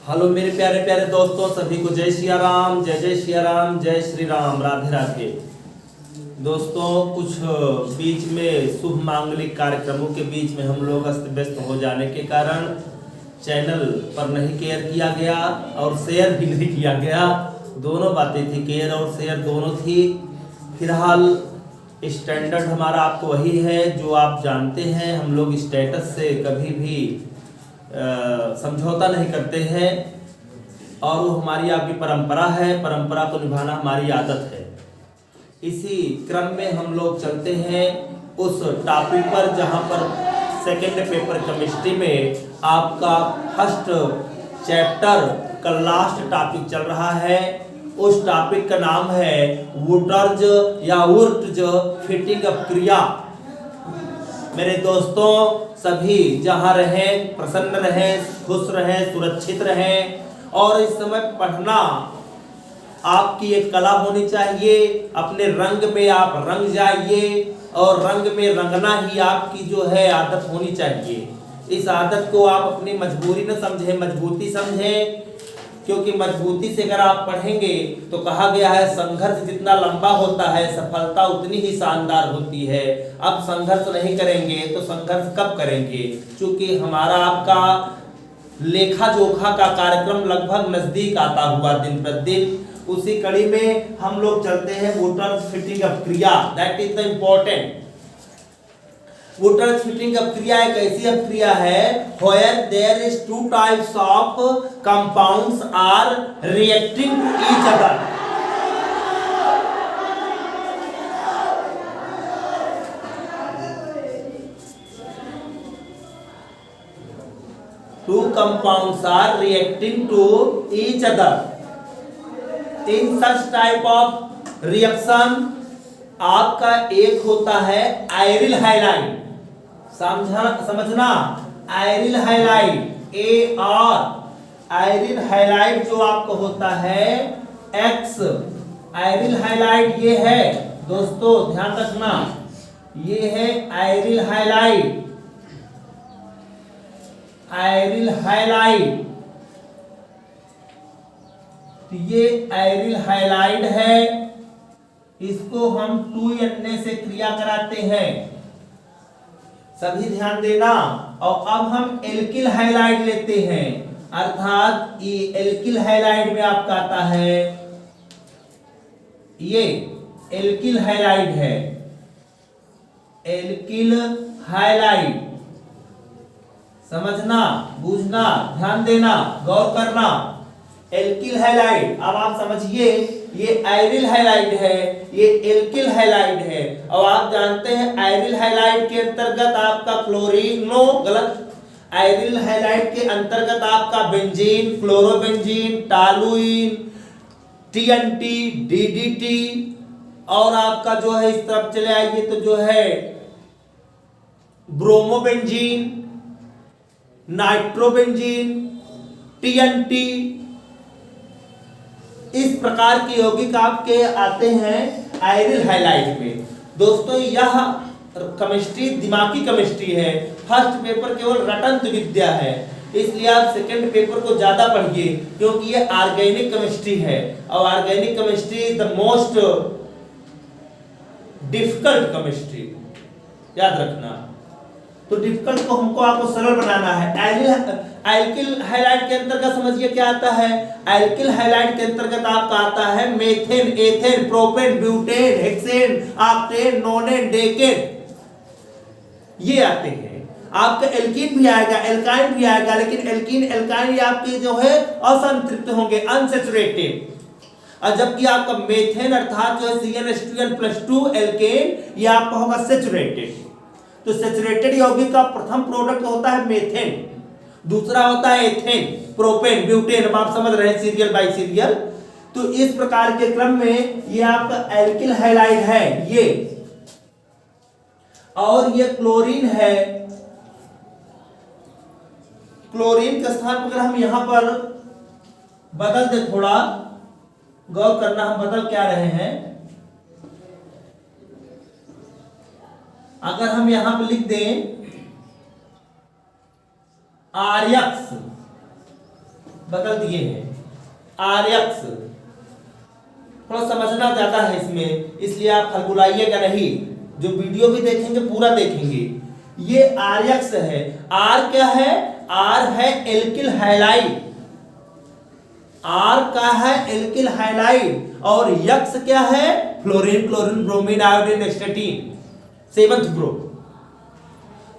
Hello मेरे प्यारे प्यारे दोस्तों, सभी को जय सिया राम, जय जय सिया राम, जय श्री राम, राधे राधे। दोस्तों, कुछ बीच में शुभ मांगलिक कार्यक्रमों के बीच में हम लोग अस्त व्यस्त हो जाने के कारण चैनल पर नहीं केयर किया गया और शेयर भी नहीं किया गया। दोनों बातें थी, केयर और शेयर दोनों थी। फिलहाल स्टैंडर्ड हमारा आपको वही है जो आप जानते हैं। हम लोग स्टेटस से कभी भी समझौता नहीं करते हैं और वो हमारी आपकी परंपरा है। परंपरा को निभाना हमारी आदत है। इसी क्रम में हम लोग चलते हैं उस टॉपिक पर जहां पर सेकंड पेपर केमिस्ट्री में आपका फर्स्ट चैप्टर का लास्ट टॉपिक चल रहा है। उस टॉपिक का नाम है वुर्ट्ज या वुर्ट्ज फिटिंग अप क्रिया। मेरे दोस्तों, सभी जहां रहें प्रसन्न रहें, खुश रहें, सुरक्षित रहें। और इस समय पढ़ना आपकी एक कला होनी चाहिए। अपने रंग में आप रंग जाइए और रंग में रंगना ही आपकी जो है आदत होनी चाहिए। इस आदत को आप अपनी मजबूरी न समझें, मजबूती समझें, क्योंकि मजबूती से अगर आप पढ़ेंगे तो कहा गया है संघर्ष जितना लंबा होता है सफलता उतनी ही शानदार होती है। अब संघर्ष नहीं करेंगे तो संघर्ष कब करेंगे? क्योंकि हमारा आपका लेखा जोखा का कार्यक्रम लगभग नजदीक आता हुआ दिन प्रतिदिन, उसी कड़ी में हम लोग चलते हैं वुर्ट्ज फिटिंग अप क्रिया। That is the important. Wurtz Fittig अप क्रिया एक ऐसी अपक्रिया है where there is two types of compounds are reacting to each other. Two compounds are reacting to each other. In such type of reaction आपका एक होता है आयरिल हाइलाइड। समझना, आयरिल हाइलाइड आयरिल हाइलाइड जो आपको होता है एक्स। आयरिल हाइलाइड ये है दोस्तों, ध्यान रखना, ये है आयरिल हाइलाइड। आयरिल हाइलाइड, ये आयरिल हाइलाइड है। इसको हम 2Na से क्रिया कराते हैं, सभी ध्यान देना। और अब हम एल्किल हाइलाइड लेते हैं, अर्थात ये एल्किल हाइलाइड में आपका आता है, ये एल्किल हाइलाइड है, एल्किल हाइलाइड। समझना, बूझना, ध्यान देना, गौर करना। एल्किल हाइलाइड, अब आप समझिए, ये आयरिल हाइलाइड है, ये एल्किल हाइलाइड है। और आप जानते हैं आयरिल हाइलाइड के अंतर्गत आपका क्लोरीन, नो गलत, आयरिल हाइलाइड के अंतर्गत आपका benzene, chlorobenzene, toluene, TNT, DDT, और आपका जो है इस तरफ चले आइए तो जो है ब्रोमोबेंजीन, नाइट्रोबेंजीन, टीएनटी, इस प्रकार के यौगिक आपके आते हैं आयरिल हाइलाइड में। दोस्तों, यह केमिस्ट्री दिमागी केमिस्ट्री है। फर्स्ट पेपर केवल रटंत विद्या है, इसलिए आप सेकंड पेपर को ज्यादा पढ़िए, क्योंकि ये ऑर्गेनिक केमिस्ट्री है और organic chemistry is the most difficult chemistry, याद रखना। तो डिफिकल्ट को हमको आपको सरल बनाना है। एल्किल हाइलाइड के अंतर्गत समझिए क्या आता है। एल्किल हाइलाइड के अंतर्गत आपका आता है methane, ethane, propane, butane, hexane, octane, नोनेन, decane, ये आते हैं। आपका एल्कीन भी आएगा, एल्काइन भी आएगा, लेकिन एल्कीन एल्काइन ये आपके जो है असंतृप्त होंगे, अनसैचुरेटेड। और जबकि आपका मेथेन अर्थात जो है CnH2n+2 एल्केन, ये आपका होगा सैचुरेटेड। तो सैचुरेटेड यौगिक का प्रथम प्रोडक्ट होता है मेथेन, दूसरा होता है एथेन, प्रोपेन, ब्यूटेन। अब आप समझ रहे हैं सीरियल बाय सीरियल। तो इस प्रकार के क्रम में ये आपका एल्किल हाइलाइड है ये, और ये क्लोरीन है। क्लोरीन के स्थान पर अगर हम यहां पर बदल दे, थोड़ा गौर करना, हम बदल क्या रहे हैं। अगर हम यहां पर लिख दें RX बदल दिए हैं आर्यक्स। थोड़ा समझना ज्यादा है इसमें, इसलिए आप खलबुलाइएगा नहीं, जो वीडियो भी देखेंगे पूरा देखेंगे। ये आर्यक्स है। आर क्या है? आर है एल्किल हैलाइड, आर का है एल्किल हैलाइड, और यक्स क्या है? Fluorine, chlorine, bromine, iodine, एस्टेटीन, 7th group.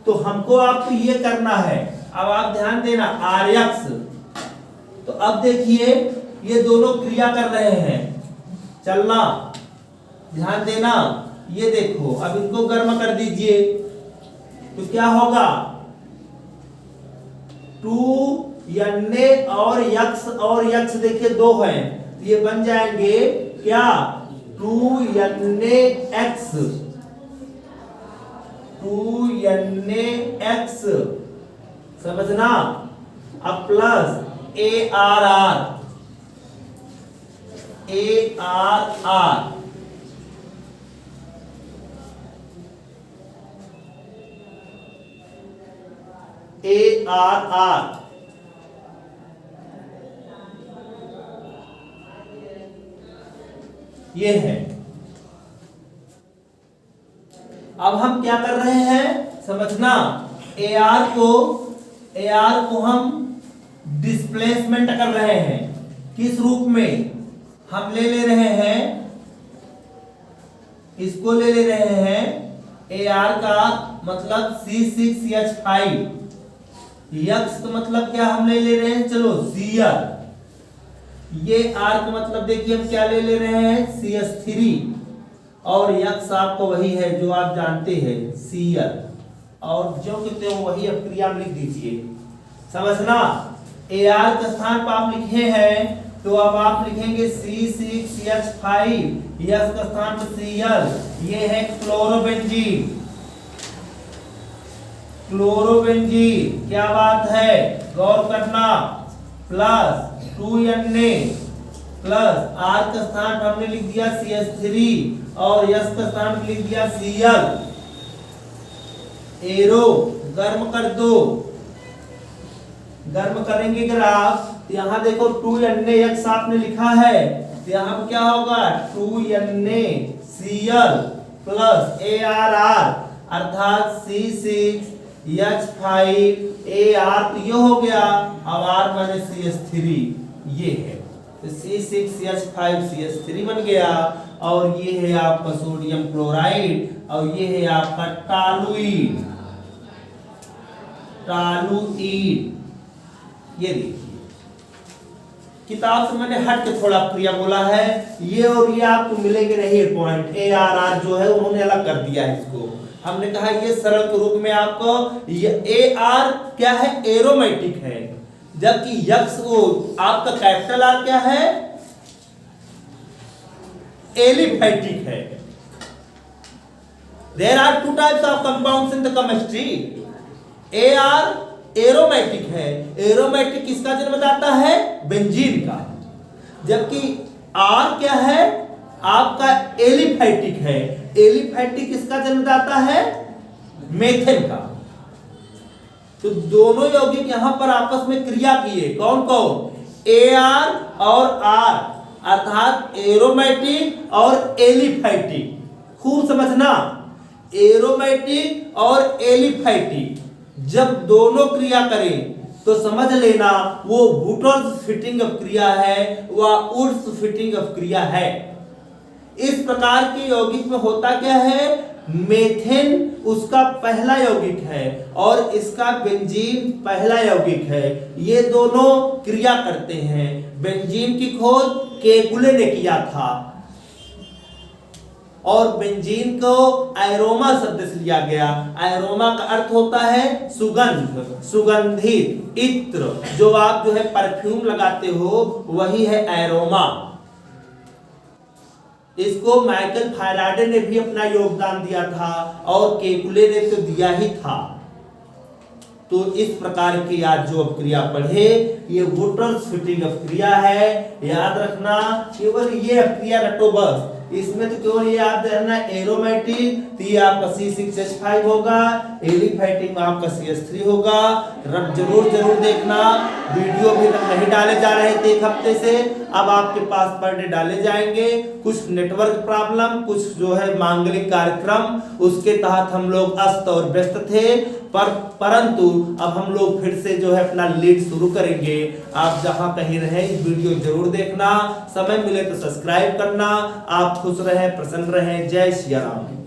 तो हमको आपको ये करना है। अब आप ध्यान देना, आर्यक्स। तो अब देखिए ये दोनों क्रिया कर रहे हैं, चलना, ध्यान देना। ये देखो, अब इनको गर्म कर दीजिए तो क्या होगा? 2Na और यक्स देखिए 2 हैं, तो ये बन जाएंगे क्या? 2NaX, 2NaX, समझना। अब प्लस ARR, ये है। अब हम क्या कर रहे हैं समझना, AR को हम डिस्प्लेसमेंट कर रहे हैं। किस रूप में? हम ले रहे हैं, इसको ले रहे हैं AR का मतलब C6H5, यक्स का मतलब क्या हम ले रहे हैं? चलो Cl। ये R का मतलब देखिए हम क्या ले रहे हैं? CH3, और यक्स आपको वही है जो आप जानते हैं Cl, और जो कहते हो वही अब क्रिया में लिख दीजिए, समझना। AR के स्थान पर आप लिखे हैं तो अब आप लिखेंगे C6H5, यक्स का स्थान पर Cl, ये है क्लोरोबेंजीन, क्लोरोबेंजीन। क्या बात है, गौर करना। प्लस 2Na प्लस R का स्थान पर हमने लिख दिया CH3 और यस का स्थान पर लिख दिया Cl। एरो गर्म कर दो, गर्म करेंगे अगर आप तो यहां देखो 2NaX आपने लिखा है, तो यहां पर क्या होगा? 2NaCl प्लस ARR अर्थात C6H5AR, तो ये हो गया। अब R माने CH3, ये है, तो C6H5CH3 बन गया, और ये है आपका सोडियम क्लोराइड, और ये है आपका टॉलुईन, ये देखिए किताब से मैंने हट के थोड़ा क्रिया बोला है, ये और ये आपको मिलेंगे नहीं पॉइंट। ARR जो है उन्होंने अलग कर दिया है इसको, हमने कहा ये सरल के रूप में आपको, ये AR क्या है? एरोमेटिक है, जबकि यक्स वो आपका कैपिटल R क्या है? एलिफैटिक है। There are 2 types of compounds in the chemistry. AR aromatic है, एरोमेटिक किसका जन्मदाता है? बेंजीन का, जबकि R क्या है? आपका एलिफैटिक है, एलिफैटिक किसका जन्मदाता है? मेथेन का। तो दोनों यौगिक यहां पर आपस में क्रिया किए, कौन कौन? AR और R, अर्थात एरोमेटिक और एलिफैटिक। खूब समझना, एरोमेटिक और एलिफैटिक जब दोनों क्रिया करें तो समझ लेना वो वुटर्स फिटिंग ऑफ क्रिया है, वह उर्स फिटिंग ऑफ क्रिया है। इस प्रकार के यौगिक में होता क्या है? मेथेन उसका पहला यौगिक है और इसका बेंजीन पहला यौगिक है, ये दोनों क्रिया करते हैं। बेंजीन की खोज केकुले ने किया था, और बेंजीन को एरोमा शब्द से लिया गया। एरोमा का अर्थ होता है सुगंध, सुगंधित, इत्र, जो आप जो है परफ्यूम लगाते हो वही है एरोमा। इसको माइकल फैराडे ने भी अपना योगदान दिया था और केकुले ने तो दिया ही था। तो इस प्रकार की आज जो क्रिया पढ़े ये वुटर्स फिटिंग क्रिया है, याद रखना, केवल ये क्रिया रटो बस। इसमें तो केवल ये याद रहना एरोमेटिक तो ये आपका C6H5 होगा, एलिफेटिक में आपका CH3 होगा। रब जरूर देखना, वीडियो अभी तक नहीं डाले जा रहे थे एक हफ्ते से, अब आपके पास पर डे डाले जाएंगे। कुछ नेटवर्क प्रॉब्लम, कुछ जो है मांगलिक कार्यक्रम, उसके तहत हम लोग अस्त और व्यस्त थे, परंतु अब हम लोग फिर से जो है अपना लीड शुरू करेंगे। आप जहां कहीं रहे वीडियो जरूर देखना, समय मिले तो सब्सक्राइब करना। आप खुश रहें, प्रसन्न रहें। जय श्री राम।